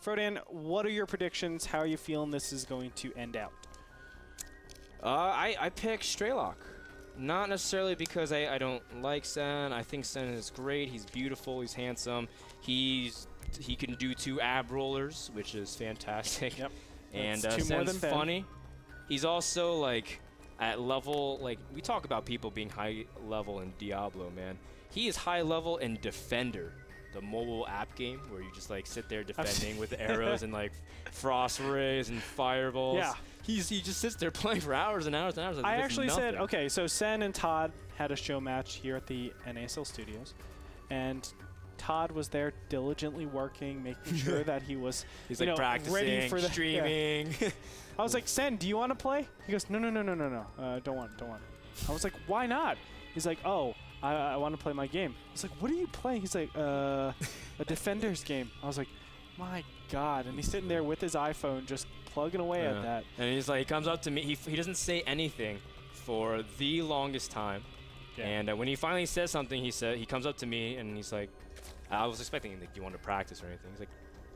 Frodan, what are your predictions? How are you feeling this is going to end out? I pick Strelok. Not necessarily because I don't like Sen. I think Sen is great. He's beautiful. He's handsome. He can do 2 ab rollers, which is fantastic. Yep. And Sen's funny. He's also like at level, like we talk about people being high level in Diablo, man. He is high level in Defender, the mobile app game where you just like sit there defending with arrows and like frost rays and fireballs. Yeah. He just sits there playing for hours and hours and hours. I actually said, okay, so Sen and Todd had a show match here at the NASL studios, and Todd was there diligently working, making sure that he was He's like practicing, ready for the streaming. Yeah. I was like, Sen, do you want to play? He goes, no, don't want. I was like, why not? He's like, oh, I want to play my game. I was like, what are you playing? He's like, a Defenders game. I was like, my God. And he's sitting there with his iPhone just plugging away at that. And he's like, he comes up to me. He doesn't say anything for the longest time. Yeah. And when he finally says something, he comes up to me and he's like, I was expecting, like, do you want to practice or anything? He's like,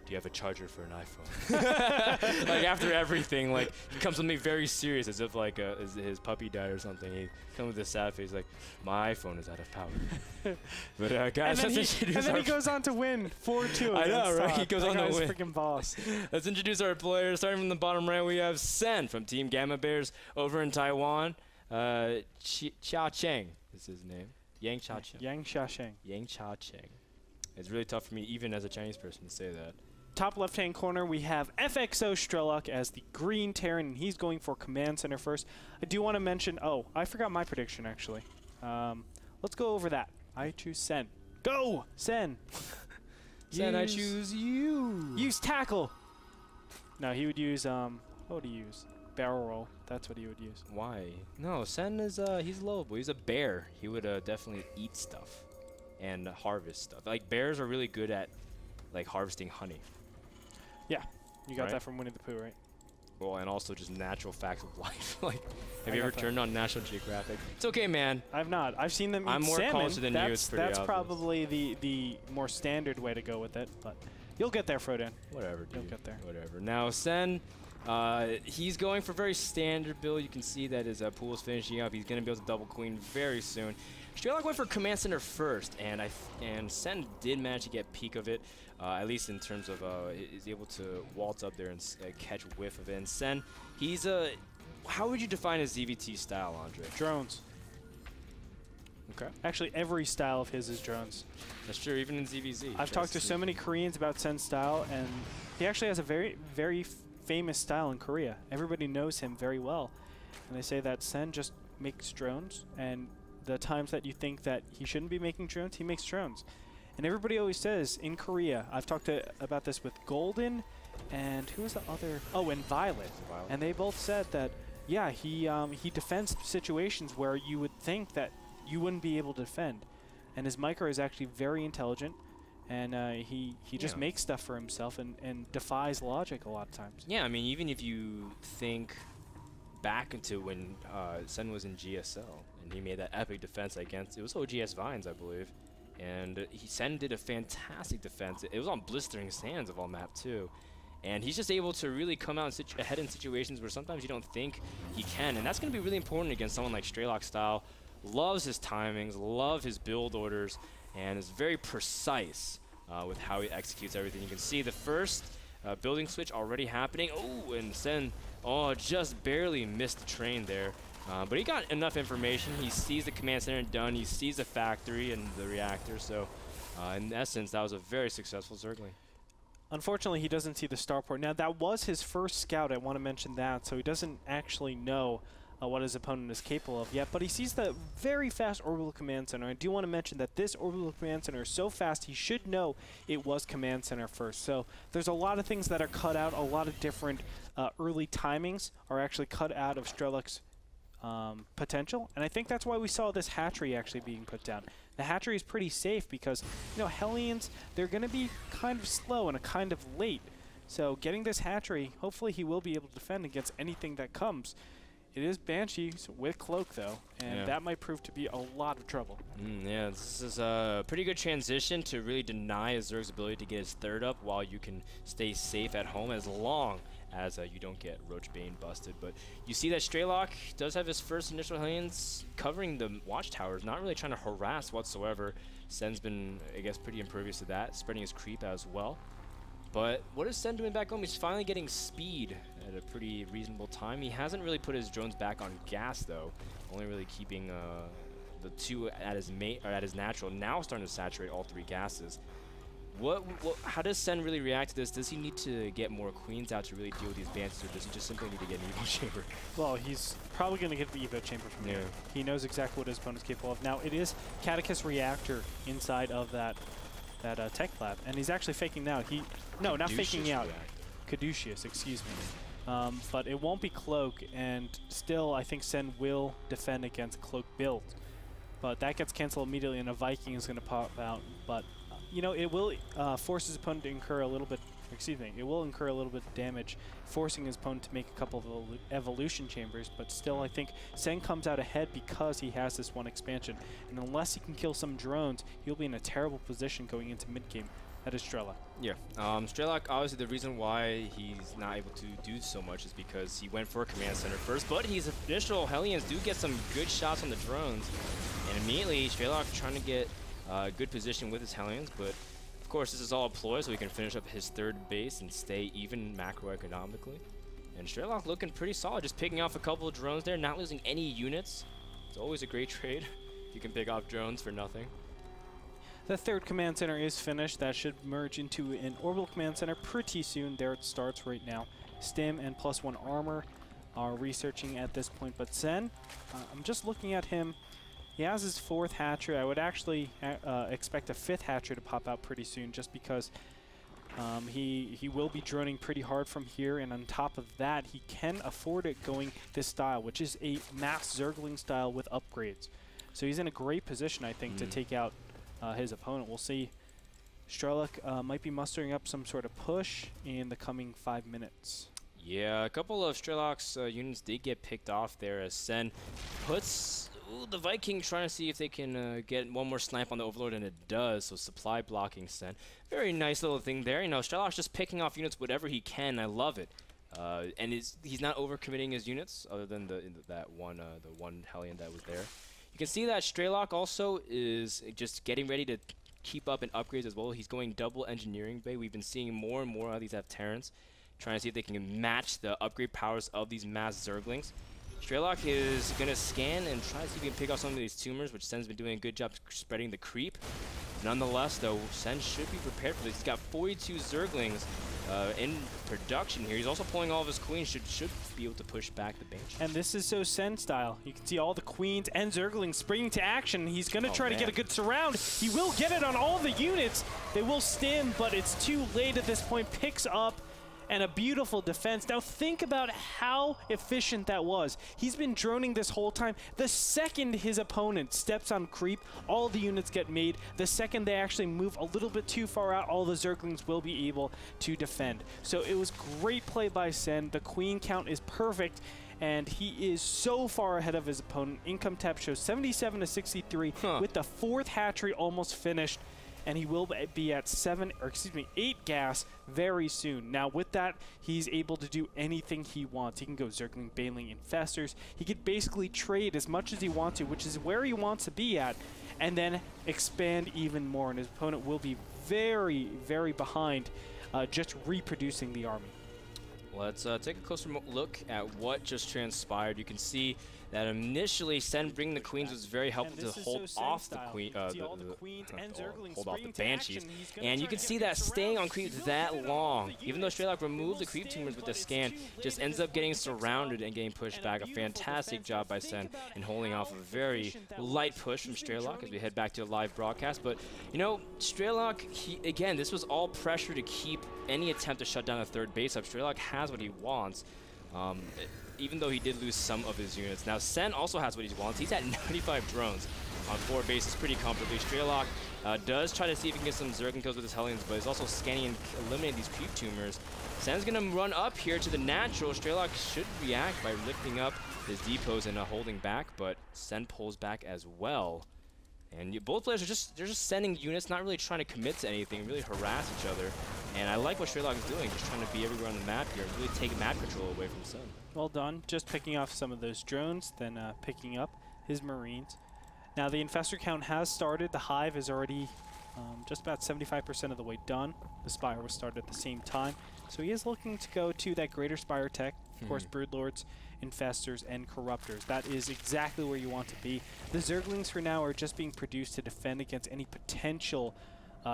do you have a charger for an iPhone? Like, after everything, like, he comes to me very serious, as if, like, his puppy died or something. He comes with a sad face, like, my iPhone is out of power. But, guys, and then he goes on to win 4-2. I know, right? He goes on to win. Freaking boss. Let's introduce our players. Starting from the bottom right, we have Sen from Team Gamma Bears over in Taiwan. Chia Cheng is his name. Yang Chia Cheng. Yang Chia Cheng. Yang Chia Cheng. It's really tough for me, even as a Chinese person, to say that. Top left-hand corner, we have FXO Strelok as the green Terran, and he's going for Command Center first. I do want to mention, oh, I forgot my prediction, actually. Let's go over that. I choose Sen. Go, Sen! Sen, I choose you! Use Tackle! No, he would use, what would he use? Barrel Roll. That's what he would use. Why? No, Sen is, he's lovable. He's a bear. He would definitely eat stuff and harvest stuff. Like, bears are really good at, like, harvesting honey. Yeah, you got that from Winnie the Pooh, right? Well, and also just natural facts of life. Like, have you ever turned on National Geographic? It's okay, man. I've not. I've seen them eat I'm more salmon. cultured than you. It's pretty That's obvious. probably the more standard way to go with it, but you'll get there, Frodan. Whatever, dude. You'll get there. Whatever. Now, Sen, he's going for very standard build. You can see that his pool is finishing up. He's going to be able to double queen very soon. Strelok went for Command Center first, and Sen did manage to get peek of it, at least in terms of is able to waltz up there and catch whiff of it. And Sen, he's how would you define his ZVT style, Andre? Drones. Okay. Actually, every style of his is drones. That's true, even in ZVZ. I've talked to so many Koreans about Sen's style, and he actually has a very, very famous style in Korea. Everybody knows him very well, and they say that Sen just makes drones, and the times that you think that he shouldn't be making drones, he makes drones. And everybody always says, in Korea, I've talked about this with Golden, and who was the other? Oh, and Violet. And they both said that, yeah, he defends situations where you would think that you wouldn't be able to defend. And his micro is actually very intelligent, and he just makes stuff for himself and defies logic a lot of times. Yeah, I mean, even if you think back into when Sen was in GSL, and he made that epic defense against, it was OGS Vines, I believe, and Sen did a fantastic defense. It was on blistering sands of all map too, and he's just able to really come out ahead in situations where sometimes you don't think he can, and that's going to be really important against someone like Strelok style. Loves his timings, love his build orders, and is very precise with how he executes everything. You can see the first building switch already happening. Oh, and Sen, just barely missed the train there. But he got enough information. He sees the command center done. He sees the factory and the reactor. So, in essence, that was a very successful circling. Unfortunately, he doesn't see the starport. Now, that was his first scout. I want to mention that. So he doesn't actually know what his opponent is capable of yet, but he sees the very fast orbital command center. I do want to mention that this orbital command center is so fast, he should know it was command center first. So there's a lot of things that are cut out, a lot of different early timings are actually cut out of Strelok's potential, and I think that's why we saw this hatchery actually being put down. The hatchery is pretty safe because, you know, Hellions, they're going to be kind of slow and a kind of late. So getting this hatchery, hopefully he will be able to defend against anything that comes. It is Banshees with Cloak, though, and that might prove to be a lot of trouble. Yeah, this is a pretty good transition to really deny Zerg's ability to get his third up while you can stay safe at home as long as you don't get Roach Bane busted. But you see that Strelok does have his first initial Hellions covering the watchtowers, not really trying to harass whatsoever. Sen's been, I guess, pretty impervious to that, spreading his creep as well. But what is Sen doing back home? He's finally getting speed at a pretty reasonable time. He hasn't really put his drones back on gas, though. Only really keeping the two at his at his natural. Now starting to saturate all three gases. How does Sen really react to this? Does he need to get more queens out to really deal with these Banshees, or does he just simply need to get an Evo Chamber? Well, he's probably going to get the Evo Chamber from here. He knows exactly what his opponent's capable of. Now, it is Catechus Reactor inside of that tech lab, and he's actually faking now. No, not faking out. Caduceus, excuse me. But it won't be Cloak, and still I think Sen will defend against Cloak build. But that gets canceled immediately, and a Viking is going to pop out. But, you know, it will force his opponent to incur a little bit, it will incur a little bit of damage, forcing his opponent to make a couple of evolution chambers, but still I think Sen comes out ahead because he has this one expansion. And unless he can kill some drones, he'll be in a terrible position going into mid-game. That is Strelok. Yeah, Strelok, obviously the reason why he's not able to do so much is because he went for a command center first, but his initial Hellions do get some good shots on the drones. And immediately, Strelok trying to get a good position with his Hellions, but of course this is all a ploy so he can finish up his third base and stay even macroeconomically. And Strelok looking pretty solid, just picking off a couple of drones there, not losing any units. It's always a great trade. You can pick off drones for nothing. The third command center is finished. That should merge into an orbital command center pretty soon. There it starts right now. Stim and +1 armor are researching at this point, but Sen, I'm just looking at him. He has his 4th hatchery. I would actually expect a 5th hatchery to pop out pretty soon, just because he will be droning pretty hard from here, and on top of that, he can afford it going this style, which is a mass Zergling style with upgrades. So he's in a great position, I think, to take out his opponent. We'll see. Strelok might be mustering up some sort of push in the coming 5 minutes. Yeah, a couple of Strelok's units did get picked off there as Sen puts the Viking trying to see if they can get one more snipe on the Overlord, and it does. So supply blocking Sen. Very nice little thing there. You know, Strelok's just picking off units whatever he can. I love it. And he's not overcommitting his units, other than the one Hellion that was there. You can see that Strelok also is just getting ready to keep up in upgrades as well. He's going double engineering bay. We've been seeing more and more of these Terrans, trying to see if they can match the upgrade powers of these mass Zerglings. Strelok is going to scan and try to see if he can pick off some of these tumors, which Sen's been doing a good job spreading the creep. Nonetheless, though, Sen should be prepared for this. He's got 42 Zerglings in production here. He's also pulling all of his queens, should be able to push back the bench. And this is so Sen style. You can see all the queens and Zerglings springing to action. He's going to try to get a good surround. He will get it on all the units. They will stim, but it's too late at this point. Picks up, and a beautiful defense. Now think about how efficient that was. He's been droning this whole time. The second his opponent steps on creep, all the units get made. The second they actually move a little bit too far out, all the Zerglings will be able to defend. So it was great play by Sen. The queen count is perfect, and he is so far ahead of his opponent. Income tap shows 77 to 63 with the 4th hatchery almost finished. And he will be at 8 gas very soon. Now with that, he's able to do anything he wants. He can go Zergling, Baneling, Infestors. He could basically trade as much as he wants to, which is where he wants to be at, and then expand even more. And his opponent will be very, very behind just reproducing the army. Let's take a closer look at what just transpired. You can see that initially Sen bringing the queens was very helpful to hold off the Banshees. And you can see that staying on creep that long, even though Strelok removed the creep tumors with the scan, just ends up getting surrounded and getting pushed back. A fantastic job by Sen in holding off a very light push from Strelok as we head back to the live broadcast. But, you know, Strelok, again, this was all pressure to keep any attempt to shut down a 3rd base up. Strelok has what he wants. Even though he did lose some of his units. Now, Sen also has what he wants. He's at 95 drones on 4 bases pretty comfortably. Strelok does try to see if he can get some Zergling kills with his Hellions, but he's also scanning and eliminating these creep tumors. Sen's going to run up here to the natural. Strelok should react by lifting up his depots and holding back, but Sen pulls back as well. And both players are they're just sending units, not really trying to commit to anything, really harass each other. And I like what Strelok is doing, just trying to be everywhere on the map here, really take map control away from Sen. Well done, just picking off some of those drones, then picking up his Marines. Now the infestor count has started. The hive is already just about 75% of the way done. The Spire was started at the same time. So he is looking to go to that greater Spire tech. Of course, Broodlords, Infestors, and Corruptors. That is exactly where you want to be. The Zerglings for now are just being produced to defend against any potential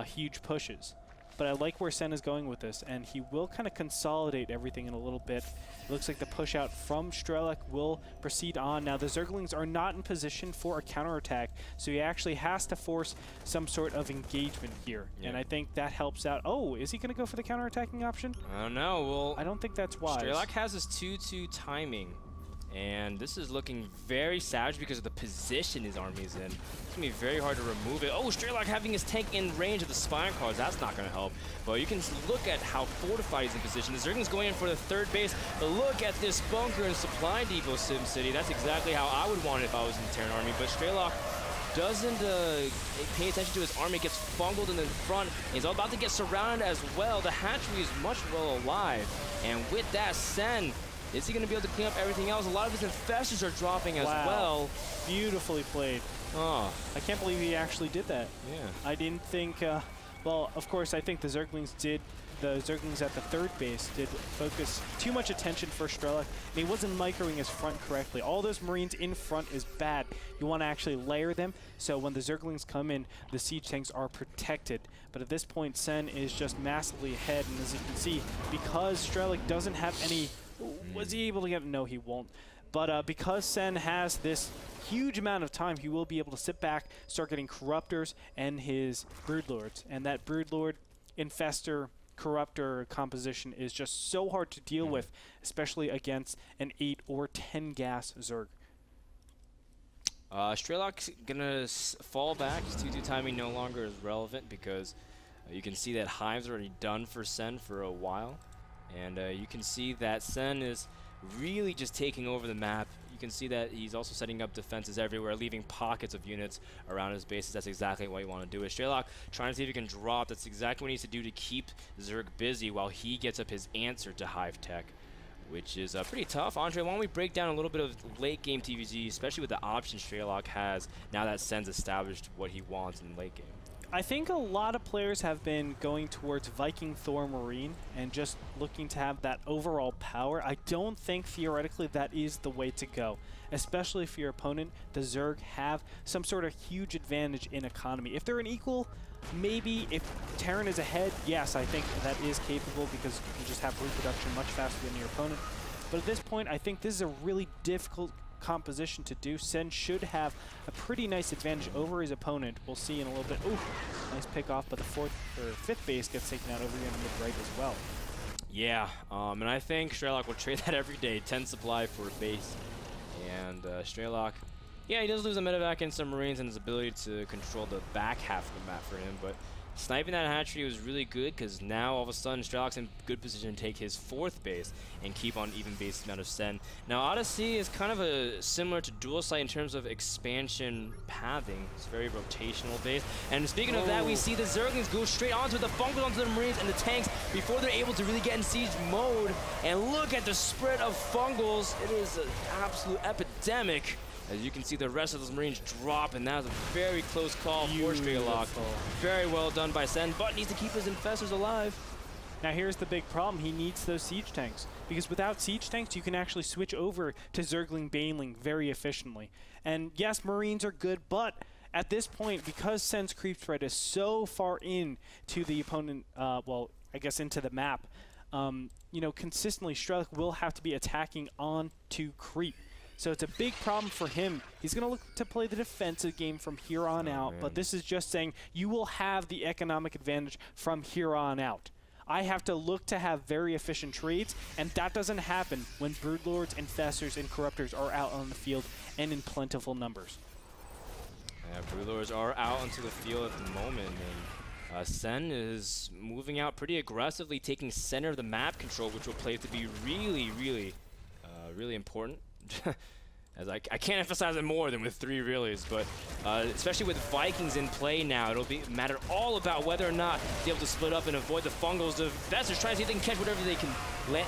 huge pushes. But I like where Sen is going with this, and he will kind of consolidate everything in a little bit. It looks like the push out from Strelok will proceed on. Now the Zerglings are not in position for a counterattack, so he actually has to force some sort of engagement here. Yeah. And I think that helps out. Oh, is he going to go for the counterattacking option? I don't know. Well, I don't think that's wise. Strelok has his 2-2 timing. And this is looking very savage because of the position his army is in. It's going to be very hard to remove it. Oh, Strelok having his tank in range of the Spire cars. That's not going to help. But you can look at how fortified he's in position. The Zergling's going in for the third base. But look at this bunker and supply depot, SimCity. That's exactly how I would want it if I was in the Terran army. But Strelok doesn't pay attention to his army. Gets fungled in the front. He's about to get surrounded as well. The hatchery is much well alive. And with that, Sen, is he going to be able to clean up everything else? A lot of his infestors are dropping as well. Beautifully played. Oh. I can't believe he actually did that. Yeah. I didn't think, well, of course, I think the Zerglings at the third base did focus too much attention for Strelok, and he wasn't microing his front correctly. All those Marines in front is bad. You want to actually layer them, so when the Zerglings come in, the siege tanks are protected. But at this point, Sen is just massively ahead, and as you can see, because Strelok doesn't have any... Was he able to get it? No, he won't. But because Sen has this huge amount of time, he will be able to sit back, start getting Corruptors and his Broodlords. And that Broodlord, Infestor, Corruptor composition is just so hard to deal with, especially against an 8 or 10 gas Zerg. Strelok's gonna fall back. His 2-2 timing no longer is relevant because you can see that Hive's already done for Sen for a while. And you can see that Sen is really just taking over the map. You can see that he's also setting up defenses everywhere, leaving pockets of units around his bases. That's exactly what you want to do. Strelok trying to see if he can drop. That's exactly what he needs to do to keep Zerg busy while he gets up his answer to Hive Tech, which is pretty tough. Andre, why don't we break down a little bit of late game TVZ, especially with the options Strelok has now that Sen's established what he wants in late game. I think a lot of players have been going towards Viking Thor Marine and just looking to have that overall power. I don't think theoretically that is the way to go, especially if your opponent, the Zerg, have some sort of huge advantage in economy. If they're an equal, maybe. If Terran is ahead, yes, I think that is capable because you can just have reproduction much faster than your opponent. But at this point, I think this is a really difficult composition to do. Sen should have a pretty nice advantage over his opponent. We'll see in a little bit. Ooh, nice pick off, but the fifth base gets taken out over here in the mid-right as well. Yeah, and I think Strelok will trade that every day. 10 supply for a base. And Strelok, yeah, he does lose a medevac and some Marines and his ability to control the back half of the map for him, but sniping that hatchery was really good because now all of a sudden Strelok's in good position to take his fourth base and keep on even base amount of Sen. Now Odyssey is kind of similar to Dual Sight in terms of expansion pathing. It's very rotational base. And speaking of that, we see the Zerglings go straight onto the Funkles, onto the Marines and the tanks before they're able to really get in siege mode. And look at the spread of Fungals. It is an absolute epidemic. As you can see, the rest of those Marines drop, and that was a very close call for Strelok. Very well done by Sen, but needs to keep his infestors alive. Now here's the big problem. He needs those siege tanks, because without siege tanks, you can actually switch over to Zergling Baneling very efficiently. And yes, Marines are good, but at this point, because Sen's creep spread is so far in to the opponent, well, I guess into the map, you know, consistently Strelok will have to be attacking on to creep. So it's a big problem for him. He's going to look to play the defensive game from here on out, but this is just saying you will have the economic advantage from here on out. I have to look to have very efficient trades, and that doesn't happen when Broodlords, Infestors, and Corruptors are out on the field and in plentiful numbers. Yeah, Broodlords are out onto the field at the moment, and Sen is moving out pretty aggressively, taking center of the map control, which will play to be really, really, really important. As I can't emphasize it more than with 3 reallys, but especially with Vikings in play now, it'll be matter all about whether or not they're able to split up and avoid the fungals. The Vesters trying to see if they can catch whatever they can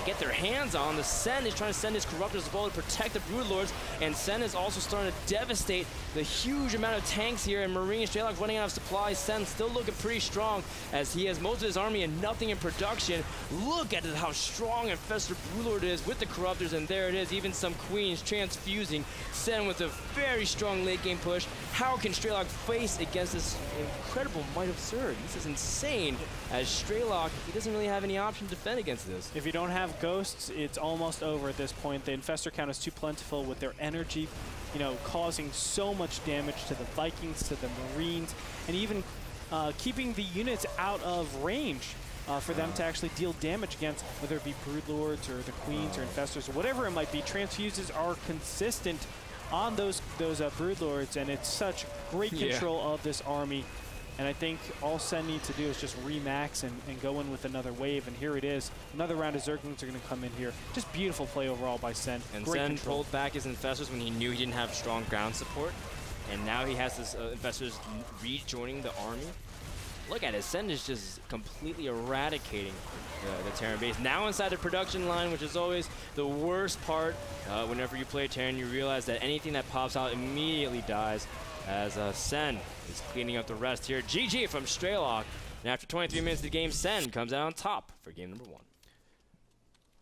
get their hands on. The Sen is trying to send his Corruptors as well to protect the Broodlords, and Sen is also starting to devastate the huge amount of tanks here, and Marines, Strelok running out of supplies. Sen still looking pretty strong as he has most of his army and nothing in production. Look at how strong Infestor Broodlord is with the Corruptors, and there it is, even some Queens transfusing. Sen with a very strong late game push. How can Strelok face against this incredible Might of Zerg? This is insane, as Strelok, he doesn't really have any option to defend against this. If you don't have ghosts, it's almost over at this point. The Infestor count is too plentiful with their energy, you know, causing so much damage to the Vikings, to the Marines, and even keeping the units out of range for them to actually deal damage against, whether it be Broodlords or the Queens or Infestors or whatever it might be. Transfuses are consistent on those Broodlords, and it's such great control of this army. And I think all Sen needs to do is just remax and go in with another wave, and here it is. Another round of Zerglings are going to come in here. Just beautiful play overall by Sen. And great Sen control. pulled back his Infestors when he knew he didn't have strong ground support, and now he has his Infestors rejoining the army. Look at it, Sen is just completely eradicating the Terran base. Now inside the production line, which is always the worst part. Whenever you play Terran, you realize that anything that pops out immediately dies, as Sen is cleaning up the rest here. GG from Strelok. And after 23 minutes of the game, Sen comes out on top for game number 1.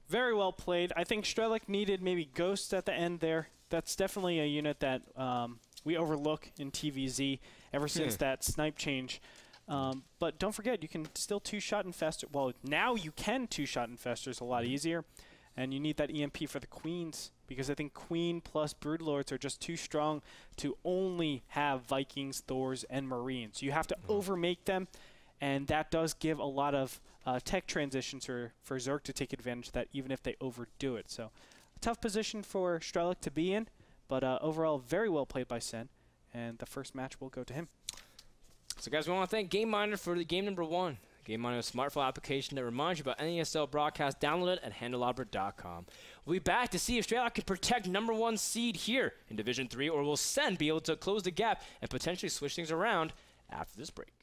Very well played. I think Strelok needed maybe Ghosts at the end there. That's definitely a unit that we overlook in TVZ ever since that snipe change. But don't forget, you can still 2-shot Infestor. Well, now you can 2-shot Infestors a lot easier. And you need that EMP for the Queens, because I think Queen plus Broodlords are just too strong to only have Vikings, Thors, and Marines. You have to overmake them, and that does give a lot of tech transitions for Zerg to take advantage of that, even if they overdo it. So a tough position for Strelok to be in, but overall very well played by Sen, and the first match will go to him. So guys, we want to thank Game Miner for the game number 1. Game Miner is a smartphone application that reminds you about NASL broadcast. Download it at handleopera.com. We'll be back to see if Strelok can protect number 1 seed here in Division 3, or will Sen be able to close the gap and potentially switch things around after this break.